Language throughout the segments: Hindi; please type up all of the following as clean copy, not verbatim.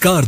नमस्कार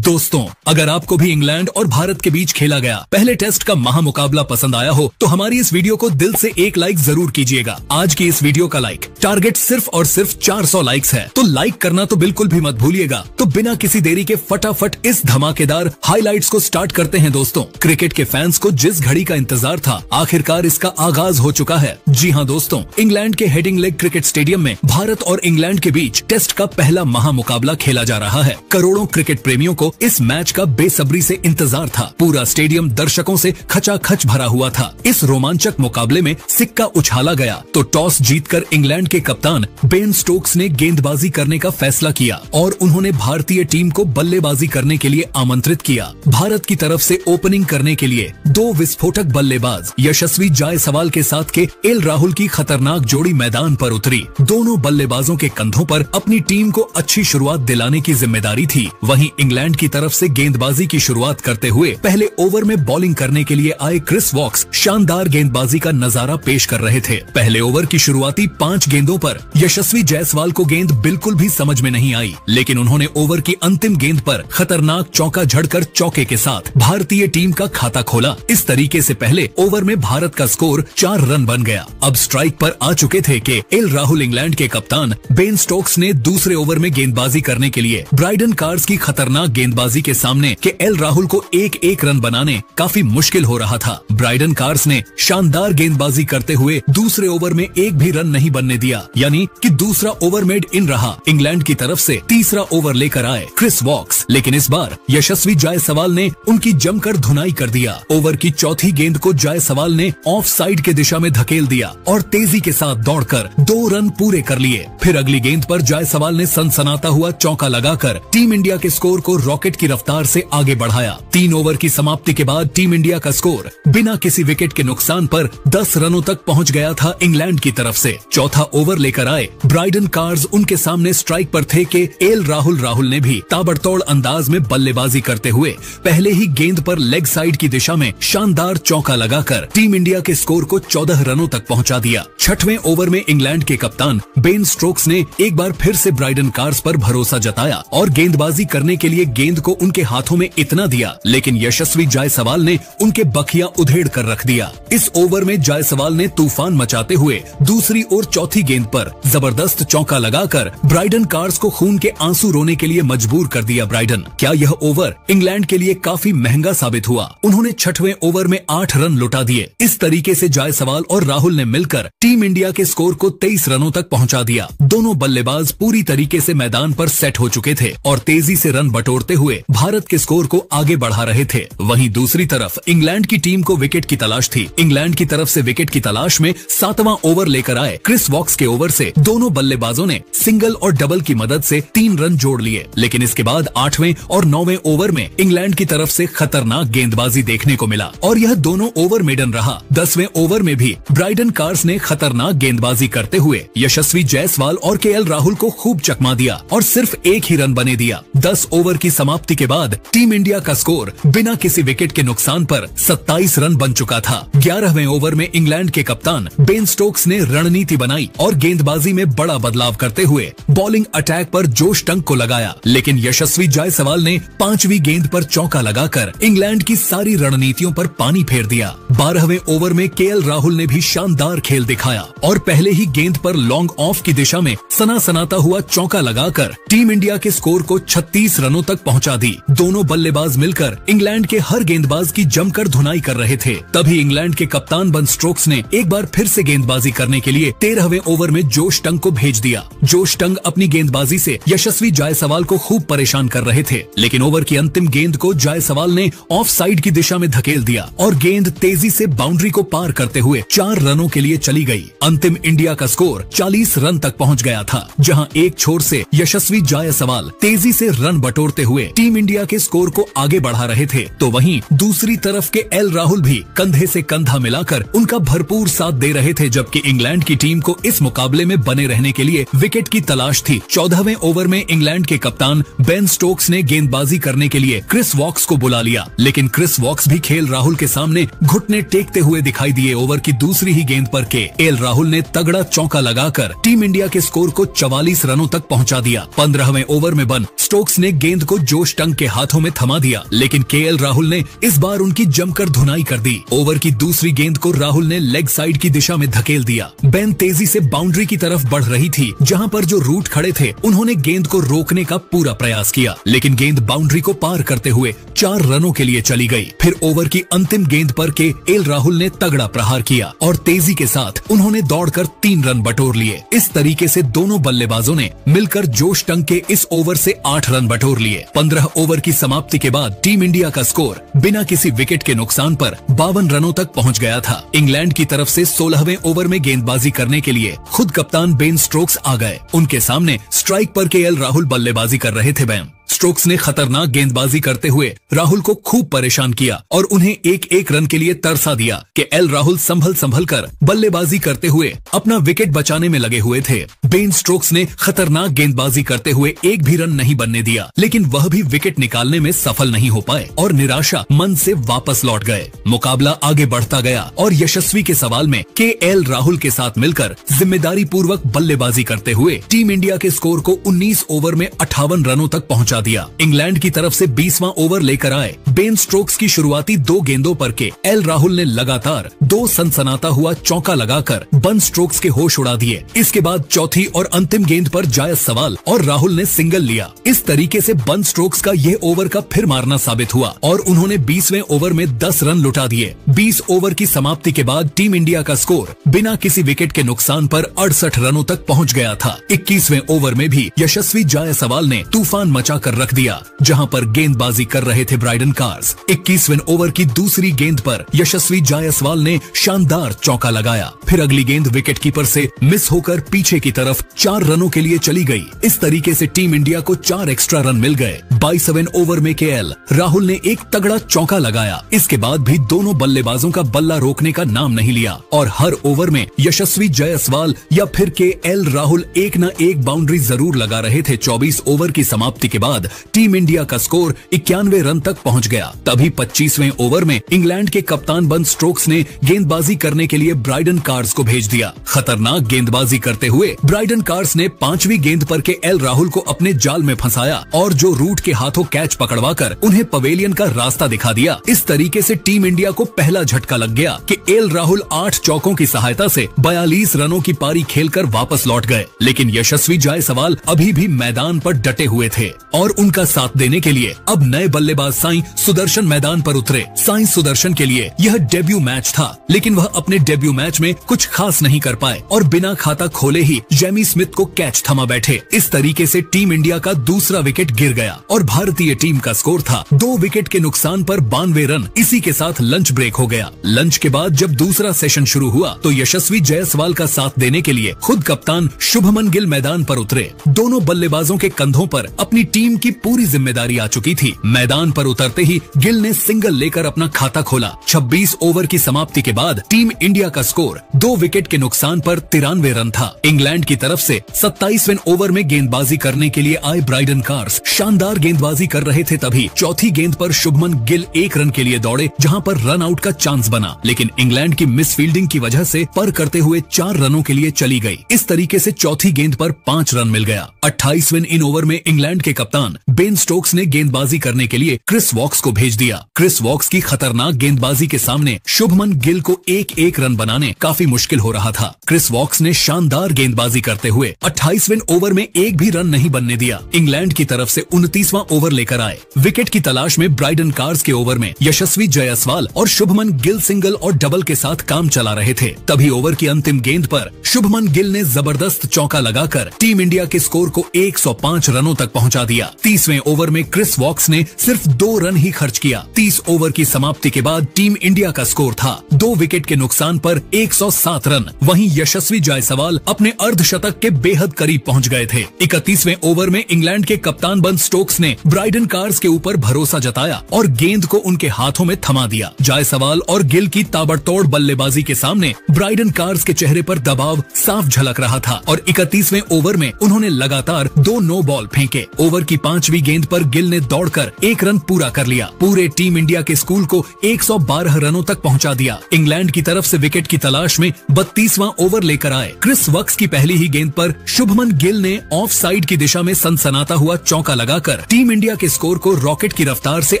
दोस्तों, अगर आपको भी इंग्लैंड और भारत के बीच खेला गया पहले टेस्ट का महामुकाबला पसंद आया हो तो हमारी इस वीडियो को दिल से एक लाइक जरूर कीजिएगा। आज की इस वीडियो का लाइक टारगेट सिर्फ और सिर्फ 400 लाइक्स है, तो लाइक करना तो बिल्कुल भी मत भूलिएगा। तो बिना किसी देरी के फटाफट इस धमाकेदार हाइलाइट्स को स्टार्ट करते हैं। दोस्तों, क्रिकेट के फैंस को जिस घड़ी का इंतजार था, आखिरकार इसका आगाज हो चुका है। जी हाँ दोस्तों, इंग्लैंड के हेडिंग लेग क्रिकेट स्टेडियम में भारत और इंग्लैंड के बीच टेस्ट का पहला महामुकाबला खेला जा रहा है। करोड़ों क्रिकेट प्रेमियों को इस मैच का बेसब्री से इंतजार था। पूरा स्टेडियम दर्शकों से खचाखच भरा हुआ था। इस रोमांचक मुकाबले में सिक्का उछाला गया तो टॉस जीतकर इंग्लैंड के कप्तान बेन स्टोक्स ने गेंदबाजी करने का फैसला किया और उन्होंने भारतीय टीम को बल्लेबाजी करने के लिए आमंत्रित किया। भारत की तरफ से ओपनिंग करने के लिए दो विस्फोटक बल्लेबाज यशस्वी जायसवाल के साथ के एल राहुल की खतरनाक जोड़ी मैदान पर उतरी। दोनों बल्लेबाजों के कंधों पर अपनी टीम को अच्छी शुरुआत दिलाने की जिम्मेदारी थी। वहीं इंग्लैंड की तरफ से गेंदबाजी की शुरुआत करते हुए पहले ओवर में बॉलिंग करने के लिए आए क्रिस वॉक्स शानदार गेंदबाजी का नजारा पेश कर रहे थे। पहले ओवर की शुरुआती 5 गेंदों पर यशस्वी जायसवाल को गेंद बिल्कुल भी समझ में नहीं आई, लेकिन उन्होंने ओवर की अंतिम गेंद पर खतरनाक चौका झड़कर चौके के साथ भारतीय टीम का खाता खोला। इस तरीके से पहले ओवर में भारत का स्कोर 4 रन बन गया। अब स्ट्राइक पर आ चुके थे कि एल राहुल इंग्लैंड के कप्तान बेन स्टोक्स ने दूसरे ओवर में गेंदबाजी करने के लिए ब्राइडन कार्स की खतरनाक गेंदबाजी के सामने के एल राहुल को एक रन बनाने काफी मुश्किल हो रहा था। ब्राइडन कार्स ने शानदार गेंदबाजी करते हुए दूसरे ओवर में एक भी रन नहीं बनने दिया, यानी कि दूसरा ओवर मेड इन रहा। इंग्लैंड की तरफ से तीसरा ओवर लेकर आए क्रिस वॉक्स, लेकिन इस बार यशस्वी जायसवाल ने उनकी जमकर धुनाई कर दिया। ओवर की चौथी गेंद को जायसवाल ने ऑफ साइड के दिशा में धकेल दिया और तेजी के साथ दौड़कर 2 रन पूरे कर लिए। फिर अगली गेंद पर जायसवाल ने सनसनाता हुआ चौका लगाकर टीम इंडिया के स्कोर को रॉकेट की रफ्तार से आगे बढ़ाया। 3 ओवर की समाप्ति के बाद टीम इंडिया का स्कोर बिना किसी विकेट के नुकसान पर 10 रनों तक पहुंच गया था इंग्लैंड की तरफ से। चौथा ओवर लेकर आए ब्राइडन कार्स उनके सामने स्ट्राइक पर थे कि एल राहुल ने भी ताबड़तोड़ अंदाज में बल्लेबाजी करते हुए पहले ही गेंद पर लेग साइड की दिशा में शानदार चौका लगाकर टीम इंडिया के स्कोर को 14 रनों तक पहुंचा दिया। 6वें ओवर में इंग्लैंड के कप्तान बेन स्टोक्स ने एक बार फिर से ब्राइडन कार्स पर भरोसा जताया और गेंदबाजी करने के लिए गेंद को उनके हाथों में इतना दिया, लेकिन यशस्वी जायसवाल ने उनके बखिया उधेड़ कर रख दिया। इस ओवर में जायसवाल ने तूफान मचाते हुए दूसरी और चौथी गेंद पर जबरदस्त चौका लगाकर ब्राइडन कार्स को खून के आंसू रोने के लिए मजबूर कर दिया। ब्राइडन, क्या यह ओवर इंग्लैंड के लिए काफी महंगा साबित हुआ? उन्होंने 6वें ओवर में 8 रन लुटा दिए। इस तरीके से जायसवाल और राहुल ने मिलकर टीम इंडिया के स्कोर को 23 रनों तक पहुंचा दिया। दोनों बल्लेबाज पूरी तरीके से मैदान पर सेट हो चुके थे और तेजी से रन बटोरते हुए भारत के स्कोर को आगे बढ़ा रहे थे। वहीं दूसरी तरफ इंग्लैंड की टीम को विकेट की तलाश थी। इंग्लैंड की तरफ से विकेट की तलाश में 7वां ओवर लेकर आए क्रिस वॉक्स के ओवर से दोनों बल्लेबाजों ने सिंगल और डबल की मदद से 3 रन जोड़ लिए, लेकिन इसके बाद 8वें और 9वें ओवर में इंग्लैंड की तरफ से खतरनाक गेंदबाजी देखने को मिला और यह दोनों ओवर मेडन रहा। 10वें ओवर में भी ब्राइडन कार्स ने खतरनाक गेंदबाजी करते हुए यशस्वी जायसवाल और केएल राहुल को खूब चकमा दिया और सिर्फ एक ही रन बने दिया। 10 ओवर की समाप्ति के बाद टीम इंडिया का स्कोर बिना किसी विकेट के नुकसान पर 27 रन बन चुका था। 11वें ओवर में इंग्लैंड के कप्तान बेन स्टोक्स ने रणनीति बनाई और गेंदबाजी में बड़ा बदलाव करते हुए बॉलिंग अटैक पर जोश टंक को लगाया, लेकिन यशस्वी जायसवाल ने 5वीं गेंद पर चौका लगाकर इंग्लैंड की सारी रणनीतियों पर पानी फेर दिया। 12वें ओवर में केएल राहुल ने भी शानदार खेल दिखाया और पहले ही गेंद पर लॉन्ग ऑफ की दिशा में सनासनाता हुआ चौका लगाकर टीम इंडिया के स्कोर को 36 रनों तक पहुंचा दी। दोनों बल्लेबाज मिलकर इंग्लैंड के हर गेंदबाज की जमकर धुनाई कर रहे थे। तभी इंग्लैंड के कप्तान बेन स्टोक्स ने एक बार फिर से गेंदबाजी करने के लिए 13वें ओवर में जोश टंग को भेज दिया। जोश टंग अपनी गेंदबाजी से यशस्वी जायसवाल को खूब परेशान कर रहे थे, लेकिन ओवर की अंतिम गेंद को जायसवाल ने ऑफ साइड की दिशा में धकेल दिया और गेंद तेजी से बाउंड्री को पार करते हुए 4 रनों के लिए चली गई। अंतिम इंडिया का स्कोर 40 रन तक पहुंच गया था, जहां एक छोर से यशस्वी जायसवाल तेजी से रन बटोरते हुए टीम इंडिया के स्कोर को आगे बढ़ा रहे थे, तो वहीं दूसरी तरफ के एल राहुल भी कंधे से कंधा मिलाकर उनका भरपूर साथ दे रहे थे। जबकि इंग्लैंड की टीम को इस मुकाबले में बने रहने के लिए विकेट की तलाश थी। 14वें ओवर में इंग्लैंड के कप्तान बेन स्टोक्स ने गेंदबाजी करने के लिए क्रिस वॉक्स को बुला लिया, लेकिन क्रिस वॉक्स भी खेल राहुल के सामने घुटने अपने टेकते हुए दिखाई दिए ओवर की दूसरी ही गेंद पर केएल राहुल ने तगड़ा चौका लगाकर टीम इंडिया के स्कोर को 44 रनों तक पहुंचा दिया। 15वें ओवर में बन स्टोक्स ने गेंद को जोश टंग के हाथों में थमा दिया, लेकिन केएल राहुल ने इस बार उनकी जमकर धुनाई कर दी। ओवर की दूसरी गेंद को राहुल ने लेग साइड की दिशा में धकेल दिया। बेन तेजी से बाउंड्री की तरफ बढ़ रही थी, जहां पर जो रूट खड़े थे उन्होंने गेंद को रोकने का पूरा प्रयास किया, लेकिन गेंद बाउंड्री को पार करते हुए 4 रनों के लिए चली गई। फिर ओवर की अंतिम गेंद पर केएल राहुल ने तगड़ा प्रहार किया और तेजी के साथ उन्होंने दौड़कर 3 रन बटोर लिए। इस तरीके से दोनों बल्लेबाजों ने मिलकर जोश टंग के इस ओवर से 8 रन बटोर लिए। 15 ओवर की समाप्ति के बाद टीम इंडिया का स्कोर बिना किसी विकेट के नुकसान पर 52 रनों तक पहुंच गया था। इंग्लैंड की तरफ से 16वें ओवर में गेंदबाजी करने के लिए खुद कप्तान बेन स्टोक्स आ गए। उनके सामने स्ट्राइक पर केएल राहुल बल्लेबाजी कर रहे थे। बेन स्टोक्स ने खतरनाक गेंदबाजी करते हुए राहुल को खूब परेशान किया और उन्हें एक रन के लिए तरसा दिया। केएल राहुल संभल कर बल्लेबाजी करते हुए अपना विकेट बचाने में लगे हुए थे। बेन स्टोक्स ने खतरनाक गेंदबाजी करते हुए एक भी रन नहीं बनने दिया, लेकिन वह भी विकेट निकालने में सफल नहीं हो पाए और निराशा मन से वापस लौट गए। मुकाबला आगे बढ़ता गया और यशस्वी के सवाल में केएल राहुल के साथ मिलकर जिम्मेदारी पूर्वक बल्लेबाजी करते हुए टीम इंडिया के स्कोर को 19 ओवर में 58 रनों तक पहुंचा दिया। इंग्लैंड की तरफ से 20वां ओवर लेकर आए बेन स्टोक्स की शुरुआती 2 गेंदों पर केएल राहुल ने लगातार 2 सनसनाता हुआ चौका लगाकर बन स्टोक्स के होश उड़ा दिए। इसके बाद चौथी और अंतिम गेंद पर जायसवाल और राहुल ने सिंगल लिया। इस तरीके से बन स्टोक्स का यह ओवर का फिर मारना साबित हुआ और उन्होंने 20वें ओवर में 10 रन लुटा दिए। 20 ओवर की समाप्ति के बाद टीम इंडिया का स्कोर बिना किसी विकेट के नुकसान पर 68 रनों तक पहुंच गया था। 21वें ओवर में भी यशस्वी जायसवाल ने तूफान मचा रख दिया, जहां पर गेंदबाजी कर रहे थे ब्राइडन कार्स। 21वें ओवर की दूसरी गेंद पर यशस्वी जायसवाल ने शानदार चौका लगाया। फिर अगली गेंद विकेट कीपर से मिस होकर पीछे की तरफ 4 रनों के लिए चली गई। इस तरीके से टीम इंडिया को 4 एक्स्ट्रा रन मिल गए। 22वें ओवर में केएल राहुल ने एक तगड़ा चौका लगाया। इसके बाद भी दोनों बल्लेबाजों का बल्ला रोकने का नाम नहीं लिया और हर ओवर में यशस्वी जायसवाल या फिर केएल राहुल एक न एक बाउंड्री जरूर लगा रहे थे। 24 ओवर की समाप्ति के बाद टीम इंडिया का स्कोर 91 रन तक पहुंच गया। तभी 25वें ओवर में इंग्लैंड के कप्तान बन स्टोक्स ने गेंदबाजी करने के लिए ब्राइडन कार्स को भेज दिया। खतरनाक गेंदबाजी करते हुए ब्राइडन कार्स ने 5वीं गेंद पर केएल राहुल को अपने जाल में फंसाया और जो रूट के हाथों कैच पकड़वाकर उन्हें पवेलियन का रास्ता दिखा दिया। इस तरीके से टीम इंडिया को पहला झटका लग गया। केएल राहुल 8 चौकों की सहायता से 42 रनों की पारी खेलकर वापस लौट गए, लेकिन यशस्वी जायसवाल अभी भी मैदान पर डटे हुए थे और उनका साथ देने के लिए अब नए बल्लेबाज साई सुदर्शन मैदान पर उतरे। साई सुदर्शन के लिए यह डेब्यू मैच था, लेकिन वह अपने डेब्यू मैच में कुछ खास नहीं कर पाए और बिना खाता खोले ही जेमी स्मिथ को कैच थमा बैठे। इस तरीके से टीम इंडिया का दूसरा विकेट गिर गया और भारतीय टीम का स्कोर था 2 विकेट के नुकसान पर 92 रन। इसी के साथ लंच ब्रेक हो गया। लंच के बाद जब दूसरा सेशन शुरू हुआ तो यशस्वी जायसवाल का साथ देने के लिए खुद कप्तान शुभमन गिल मैदान पर उतरे। दोनों बल्लेबाजों के कंधों पर अपनी टीम की पूरी जिम्मेदारी आ चुकी थी। मैदान पर उतरते ही गिल ने सिंगल लेकर अपना खाता खोला। 26 ओवर की समाप्ति के बाद टीम इंडिया का स्कोर 2 विकेट के नुकसान पर 93 रन था। इंग्लैंड की तरफ से 27वें ओवर में गेंदबाजी करने के लिए आए ब्राइडन कार्स शानदार गेंदबाजी कर रहे थे। तभी चौथी गेंद पर शुभमन गिल 1 रन के लिए दौड़े, जहां पर रन आउट का चांस बना, लेकिन इंग्लैंड की मिस फील्डिंग की वजह से पर करते हुए 4 रनों के लिए चली गई। इस तरीके से चौथी गेंद पर 5 रन मिल गया। 28वें इन ओवर में इंग्लैंड के कप्तान बेन स्टोक्स ने गेंदबाजी करने के लिए क्रिस वॉक्स को भेज दिया। क्रिस वॉक्स की खतरनाक गेंदबाजी के सामने शुभमन गिल को एक रन बनाने काफी मुश्किल हो रहा था। क्रिस वॉक्स ने शानदार गेंदबाजी करते हुए 28वें ओवर में एक भी रन नहीं बनने दिया। इंग्लैंड की तरफ से 29वां ओवर लेकर आए। विकेट की तलाश में ब्राइडन कार्स के ओवर में यशस्वी जायसवाल और शुभमन गिल सिंगल और डबल के साथ काम चला रहे थे। तभी ओवर की अंतिम गेंद पर शुभमन गिल ने जबरदस्त चौका लगाकर टीम इंडिया के स्कोर को 105 रनों तक पहुंचा दिया। 30वें ओवर में क्रिस वॉक्स ने सिर्फ 2 रन ही खर्च किया। 30 ओवर की समाप्ति के बाद टीम इंडिया का स्कोर था 2 विकेट के नुकसान पर 107 रन। वहीं यशस्वी जायसवाल अपने अर्धशतक के बेहद करीब पहुंच गए थे। 31वें ओवर में इंग्लैंड के कप्तान बन स्टोक्स ने ब्राइडन कार्स के ऊपर भरोसा जताया और गेंद को उनके हाथों में थमा दिया। जायसवाल और गिल की ताबड़तोड़ बल्लेबाजी के सामने ब्राइडन कार्स के चेहरे पर दबाव साफ झलक रहा था और 31वें ओवर में उन्होंने लगातार 2 नो बॉल फेंके। ओवर की 5वीं गेंद पर गिल ने दौड़कर 1 रन पूरा कर लिया। पूरे टीम इंडिया के स्कूल को 112 रनों तक पहुंचा दिया। इंग्लैंड की तरफ से विकेट की तलाश में 32वां ओवर लेकर आए क्रिस वक्स की पहली ही गेंद पर शुभमन गिल ने ऑफ साइड की दिशा में सनसनाता हुआ चौका लगाकर टीम इंडिया के स्कोर को रॉकेट की रफ्तार से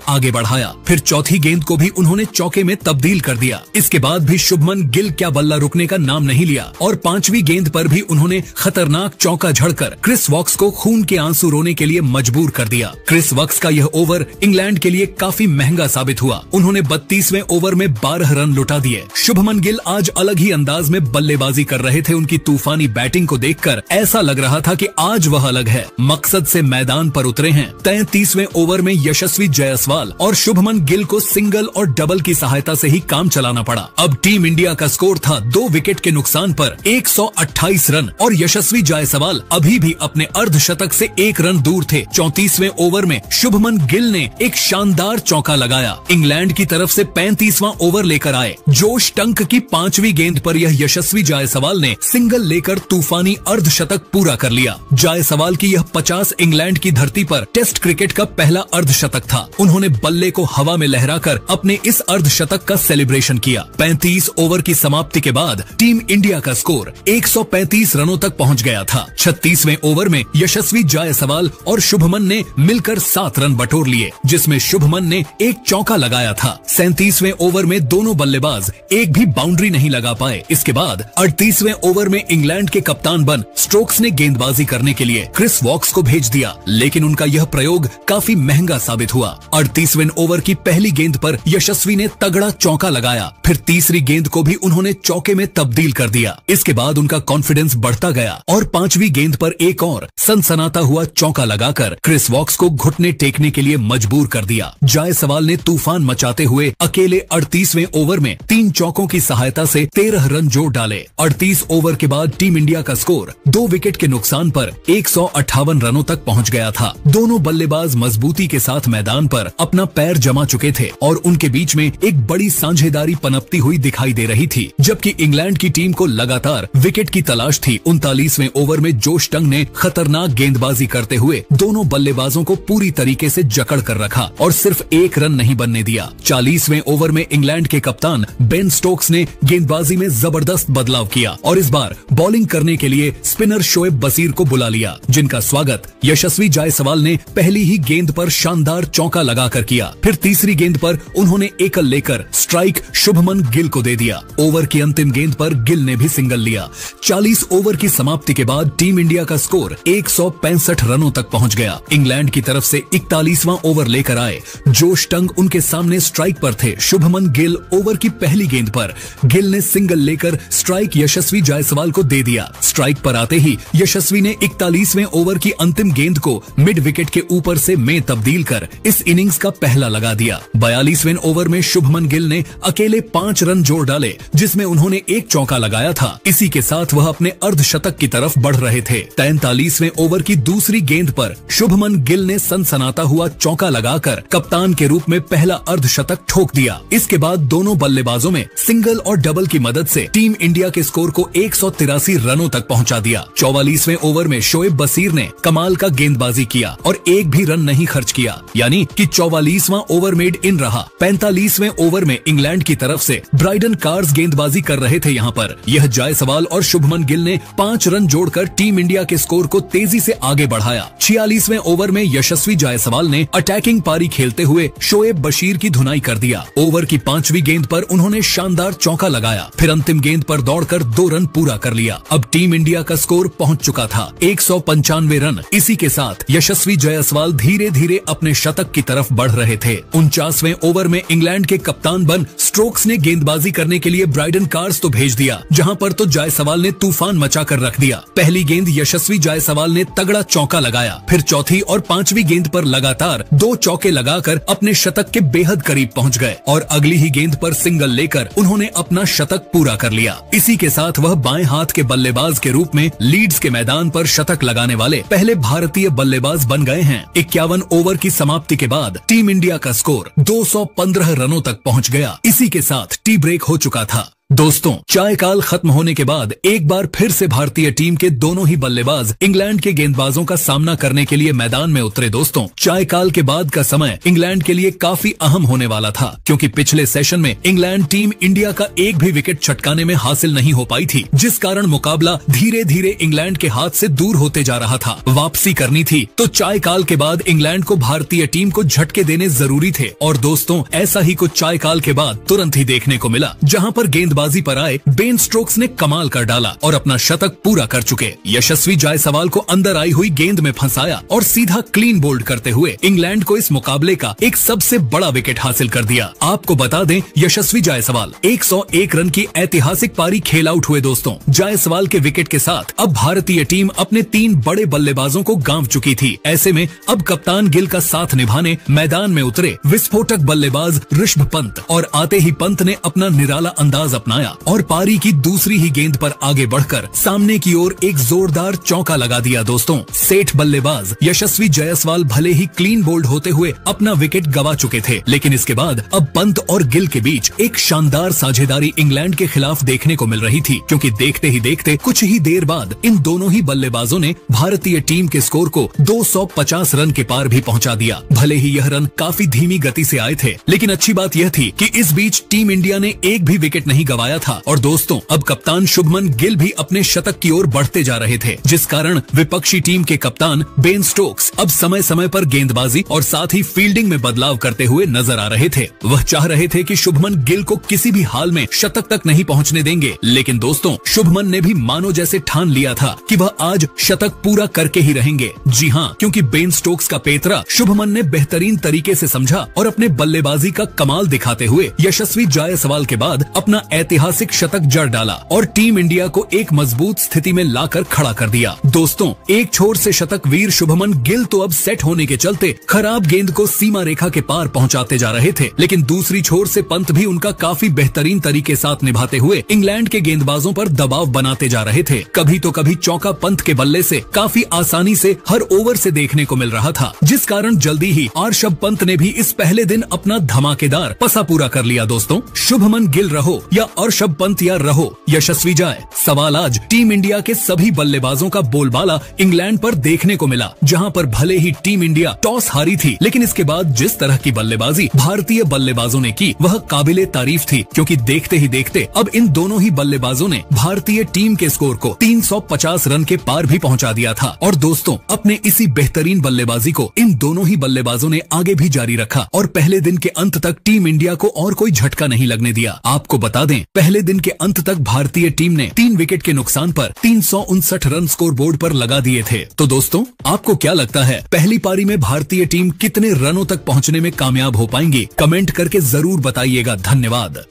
आगे बढ़ाया। फिर चौथी गेंद को भी उन्होंने चौके में तब्दील कर दिया। इसके बाद भी शुभमन गिल क्या बल्ला रुकने का नाम नहीं लिया और 5वीं गेंद पर भी उन्होंने खतरनाक चौका झड़कर क्रिस वॉक्स को खून के आंसू रोने के लिए मजबूर कर दिया। क्रिस वॉक्स का यह ओवर इंग्लैंड के लिए काफी महंगा साबित हुआ। उन्होंने 32वें ओवर में 12 रन लुटा दिए। शुभमन गिल आज अलग ही अंदाज में बल्लेबाजी कर रहे थे। उनकी तूफानी बैटिंग को देखकर ऐसा लग रहा था कि आज वह अलग है, मकसद से मैदान पर उतरे हैं। 33वें ओवर में यशस्वी जायसवाल और शुभमन गिल को सिंगल और डबल की सहायता से ही काम चलाना पड़ा। अब टीम इंडिया का स्कोर था 2 विकेट के नुकसान पर 128 रन और यशस्वी जायसवाल अभी भी अपने अर्धशतक से 1 रन दूर थे। 34वें ओवर में शुभमन गिल ने एक शानदार चौका लगाया। इंग्लैंड की तरफ से 35वां ओवर लेकर आए। जोश टंक की 5वीं गेंद पर यह यशस्वी जायसवाल ने सिंगल लेकर तूफानी अर्धशतक पूरा कर लिया। जायसवाल की यह 50 इंग्लैंड की धरती पर टेस्ट क्रिकेट का पहला अर्धशतक था। उन्होंने बल्ले को हवा में लहराकर अपने इस अर्धशतक का सेलिब्रेशन किया। 35 ओवर की समाप्ति के बाद टीम इंडिया का स्कोर 135 रनों तक पहुंच गया था। 36वें ओवर में यशस्वी जायसवाल और शुभमन ने मिलकर 7 रन बटोर लिए, जिसमें शुभमन ने एक चौका लगाया था। 37वें ओवर में दोनों बल्लेबाज एक भी बाउंड्री नहीं लगा पाए। इसके बाद 38वें ओवर में इंग्लैंड के कप्तान बन स्टोक्स ने गेंदबाजी करने के लिए क्रिस वॉक्स को भेज दिया, लेकिन उनका यह प्रयोग काफी महंगा साबित हुआ। 38वें ओवर की पहली गेंद पर यशस्वी ने तगड़ा चौका लगाया। फिर तीसरी गेंद को भी उन्होंने चौके में तब्दील कर दिया। इसके बाद उनका कॉन्फिडेंस बढ़ता गया और 5वीं गेंद पर एक और सनसनाता हुआ चौका लगाकर क्रिस वॉक्स को घुटने टेकने के लिए मजबूर कर दिया। जायसवाल ने तूफान मचाते हुए अकेले 38वें ओवर में 3 चौकों की सहायता से 13 रन जोड़ डाले। 38 ओवर के बाद टीम इंडिया का स्कोर 2 विकेट के नुकसान पर 158 रनों तक पहुंच गया था। दोनों बल्लेबाज मजबूती के साथ मैदान पर अपना पैर जमा चुके थे और उनके बीच में एक बड़ी साझेदारी पनपती हुई दिखाई दे रही थी। जबकि इंग्लैंड की टीम को लगातार विकेट की तलाश थी। 39वें ओवर में जोश टंग ने खतरनाक गेंदबाजी करते हुए दोनों बल्लेबाजों को पूरी तरीके से जकड़ कर रखा और सिर्फ 1 रन नहीं बनने दिया। 40वें ओवर में इंग्लैंड के कप्तान बेन स्टोक्स ने गेंदबाजी में जबरदस्त बदलाव किया और इस बार बॉलिंग करने के लिए स्पिनर शोएब बशीर को बुला लिया, जिनका स्वागत यशस्वी जायसवाल ने पहली ही गेंद पर शानदार चौका लगाकर किया। फिर तीसरी गेंद पर उन्होंने एकल लेकर स्ट्राइक शुभमन गिल को दे दिया। ओवर की अंतिम गेंद पर गिल ने भी सिंगल लिया। 40 ओवर की समाप्ति के बाद टीम इंडिया का स्कोर 165 रनों तक पहुंच गया। इंग्लैंड की तरफ से 41वां ओवर लेकर आए। जोश टंग उनके सामने स्ट्राइक पर थे। शुभमन गिल ओवर की पहली गेंद पर गिल ने सिंगल लेकर स्ट्राइक यशस्वी जायसवाल को दे दिया। स्ट्राइक पर आते ही यशस्वी ने 41वें ओवर की अंतिम गेंद को मिड विकेट के ऊपर से में तब्दील कर इस इनिंग्स का पहला लगा दिया। 42वें ओवर में शुभमन गिल ने अकेले 5 रन जोड़ डाले, जिसमें उन्होंने एक चौका लगाया था। इसी के साथ वह अपने अर्धशतक की तरफ बढ़ रहे थे। 43वें ओवर की दूसरी गेंद पर शुभमन गिल ने सनसनाता हुआ चौका लगाकर कप्तान के रूप में पहला अर्धशतक ठोक दिया। इसके बाद दोनों बल्लेबाजों में सिंगल और डबल की मदद से टीम इंडिया के स्कोर को 183 रनों तक पहुंचा दिया। 44वें ओवर में शोएब बशीर ने कमाल का गेंदबाजी किया और एक भी रन नहीं खर्च किया, यानी कि 44वां ओवर मेड इन रहा। 45वें ओवर में इंग्लैंड की तरफ से ब्राइडन कार्स गेंदबाजी कर रहे थे। यहाँ पर यह जायसवाल और शुभमन गिल ने 5 रन जोड़कर टीम इंडिया के स्कोर को तेजी से आगे बढ़ाया। 46वें ओवर में यशस्वी जायसवाल ने अटैकिंग पारी खेलते हुए शोएब बशीर की धुनाई कर दिया। ओवर की 5वीं गेंद पर उन्होंने शानदार चौका लगाया। फिर अंतिम गेंद पर दौड़कर 2 रन पूरा कर लिया। अब टीम इंडिया का स्कोर पहुंच चुका था 195 रन। इसी के साथ यशस्वी जायसवाल धीरे धीरे अपने शतक की तरफ बढ़ रहे थे। 49वें ओवर में इंग्लैंड के कप्तान बन स्टोक्स ने गेंदबाजी करने के लिए ब्राइडन कार्स तो भेज दिया, जहां पर तो जायसवाल ने तूफान मचा कर रख दिया। पहली गेंद यशस्वी जायसवाल ने तगड़ा चौका लगाया। फिर चौथी और 5वीं गेंद पर लगातार 2 चौके लगाकर अपने शतक के बेहद करीब पहुंच गए और अगली ही गेंद पर सिंगल लेकर उन्होंने अपना शतक पूरा कर लिया। इसी के साथ वह बाएं हाथ के बल्लेबाज के रूप में लीड्स के मैदान पर शतक लगाने वाले पहले भारतीय बल्लेबाज बन गए हैं। 51 ओवर की समाप्ति के बाद टीम इंडिया का स्कोर 215 रनों तक पहुंच गया। इसी के साथ टी ब्रेक हो चुका था। दोस्तों, चाय काल खत्म होने के बाद एक बार फिर से भारतीय टीम के दोनों ही बल्लेबाज इंग्लैंड के गेंदबाजों का सामना करने के लिए मैदान में उतरे। दोस्तों, चाय काल के बाद का समय इंग्लैंड के लिए काफी अहम होने वाला था, क्योंकि पिछले सेशन में इंग्लैंड टीम इंडिया का एक भी विकेट छटकाने में हासिल नहीं हो पाई थी, जिस कारण मुकाबला धीरे धीरे इंग्लैंड के हाथ से दूर होते जा रहा था। वापसी करनी थी तो चाय काल के बाद इंग्लैंड को भारतीय टीम को झटके देने जरूरी थे। और दोस्तों, ऐसा ही कुछ चाय काल के बाद तुरंत ही देखने को मिला, जहां पर गेंदबाजी पर आए बेन स्टोक्स ने कमाल कर डाला और अपना शतक पूरा कर चुके यशस्वी जायसवाल को अंदर आई हुई गेंद में फंसाया और सीधा क्लीन बोल्ड करते हुए इंग्लैंड को इस मुकाबले का एक सबसे बड़ा विकेट हासिल कर दिया। आपको बता दें, यशस्वी जायसवाल 101 रन की ऐतिहासिक पारी खेल आउट हुए। दोस्तों, जायसवाल के विकेट के साथ अब भारतीय टीम अपने 3 बड़े बल्लेबाजों को गांव चुकी थी। ऐसे में अब कप्तान गिल का साथ निभाने मैदान में उतरे विस्फोटक बल्लेबाज ऋषभ पंत, और आते ही पंत ने अपना निराला अंदाज अपनाया और पारी की दूसरी ही गेंद पर आगे बढ़कर सामने की ओर एक जोरदार चौका लगा दिया। दोस्तों, सेठ बल्लेबाज यशस्वी जायसवाल भले ही क्लीन बोल्ड होते हुए अपना विकेट गवा चुके थे, लेकिन इसके बाद अब पंत और गिल के बीच एक शानदार साझेदारी इंग्लैंड के खिलाफ देखने को मिल रही थी, क्योंकि देखते ही देखते कुछ ही देर बाद इन दोनों ही बल्लेबाजों ने भारतीय टीम के स्कोर को 250 रन के पार भी पहुंचा दिया। भले ही यह रन काफी धीमी गति से आए थे, लेकिन अच्छी बात यह थी कि इस बीच टीम इंडिया ने एक भी विकेट नहीं गवाया था। और दोस्तों, अब कप्तान शुभमन गिल भी अपने शतक की ओर बढ़ते जा रहे थे, जिस कारण विपक्षी टीम के कप्तान बेन स्टोक्स अब समय समय पर गेंदबाजी और साथ ही फील्डिंग में बदलाव करते हुए नजर आ रहे थे। वह चाह रहे थे कि शुभमन गिल को किसी भी हाल में शतक तक नहीं पहुंचने देंगे, लेकिन दोस्तों, शुभमन ने भी मानो जैसे ठान लिया था कि वह आज शतक पूरा करके ही रहेंगे। जी हाँ, क्योंकि बेन स्टोक्स का पेतरा शुभमन ने बेहतरीन तरीके से समझा और अपने बल्लेबाजी का कमाल दिखाते हुए यशस्वी जायसवाल के बाद अपना ऐतिहासिक शतक जड़ डाला और टीम इंडिया को एक मजबूत स्थिति में लाकर खड़ा कर दिया। दोस्तों, एक छोर से शतक वीर शुभमन गिल तो अब सेट होने के चलते खराब गेंद को सीमा रेखा के पार पहुंचाते जा रहे थे, लेकिन दूसरी छोर से पंत भी उनका काफी बेहतरीन तरीके साथ निभाते हुए इंग्लैंड के गेंदबाजों पर दबाव बनाते जा रहे थे। कभी तो कभी चौका पंत के बल्ले से काफी आसानी से हर ओवर से देखने को मिल रहा था, जिस कारण जल्दी ही ऋषभ पंत ने भी इस पहले दिन अपना धमाकेदार पसा पूरा कर लिया। दोस्तों, शुभमन गिल रहो या ऋषभ पंत या रहो यशस्वी जाए, सवाल आज टीम इंडिया के सभी बल्लेबाजों का बोलबाला इंग्लैंड पर देखने को मिला, जहां पर भले ही टीम इंडिया टॉस हारी थी, लेकिन इसके बाद जिस तरह की बल्लेबाजी भारतीय बल्लेबाजों ने की वह काबिले तारीफ थी, क्योंकि देखते ही देखते अब इन दोनों ही बल्लेबाजों ने भारतीय टीम के स्कोर को 350 रन के पार भी पहुंचा दिया था। और दोस्तों, अपने इसी बेहतरीन बल्लेबाजी को इन दोनों ही बल्लेबाजों ने आगे भी जारी रखा और पहले दिन के अंत तक टीम इंडिया को और कोई झटका नहीं लगने दिया। आपको बता दें, पहले दिन के अंत तक भारतीय टीम ने 3 विकेट के नुकसान पर 359 रन स्कोर बोर्ड पर लगा दिए थे। तो दोस्तों, आपको क्या लगता है, पहली पारी में भारतीय टीम कितने रनों तक पहुंचने में कामयाब हो पाएंगी? कमेंट करके जरूर बताइएगा। धन्यवाद।